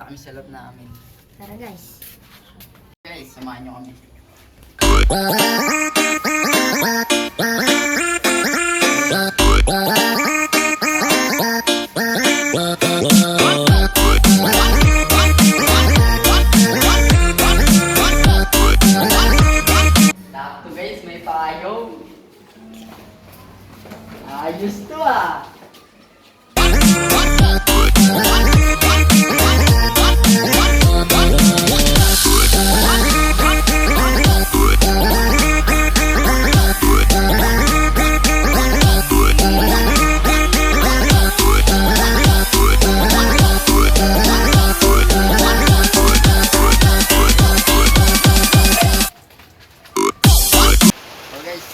Punta kami sa loob namin. Tara guys. Guys, samahan nyo kami. Sakto guys, may payong. Ayos to ah.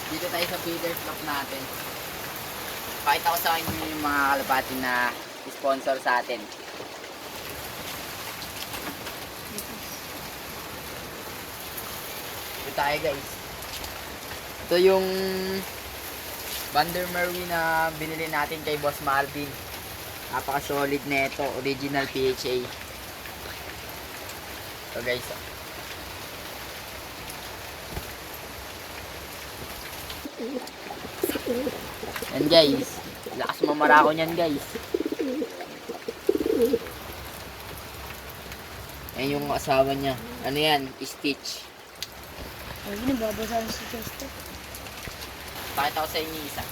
Dito tayo sa feeder flock natin. Pakita ko sa inyo yung mga kalapati na sponsor sa atin. Ito tayo guys. Ito yung Bandermary na binili natin kay Boss Marvin. Napaka solid na ito. Original PHA. Ito guys. Yan guys, lakas mamarako niyan guys. Yan yung asawa niya. Ano yan? Stitch. Ay, nababasa si Chester. Pakita ko sa inyo isa.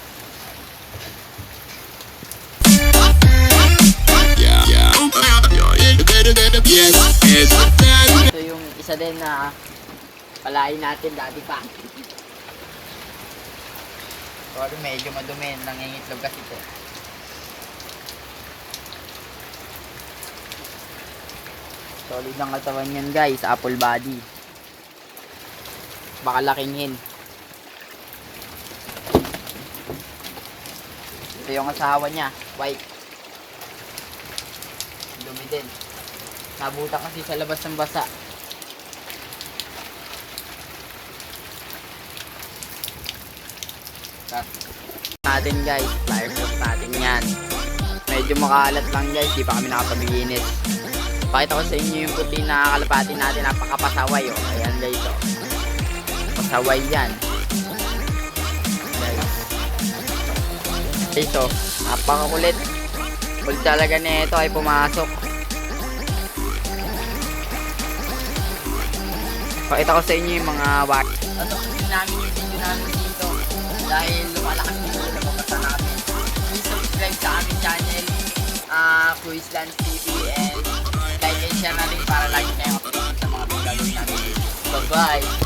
Ito yung isa din na palain natin dati pa. Sorry, medyo madumi. Nangingitlog kasi ito. Solid ang katawan yan guys. Apple body. Baka lakingin. Ito yung asawa niya. White. Dumi din. Nabuta kasi sa labas ng basa. Natin guys, flyer flock natin yan. Medyo makalat lang guys, di pa kami nakapag-inis. Pakita ko sa inyo yung puti na kalapati natin, napakapasaway oh. Ayan guys oh. Pasaway yan. Guys oh, napakakulit. Kulit talaga nito ay pumasok. Pakita ko sa inyo yung mga wax. Ano kung namin yung video namin dito dahil lumalakas yung lumabasa namin. Please subscribe sa aming channel, Quizland TV, and like and share na rin para lagi kayong updated sa mga video namin. Bye bye!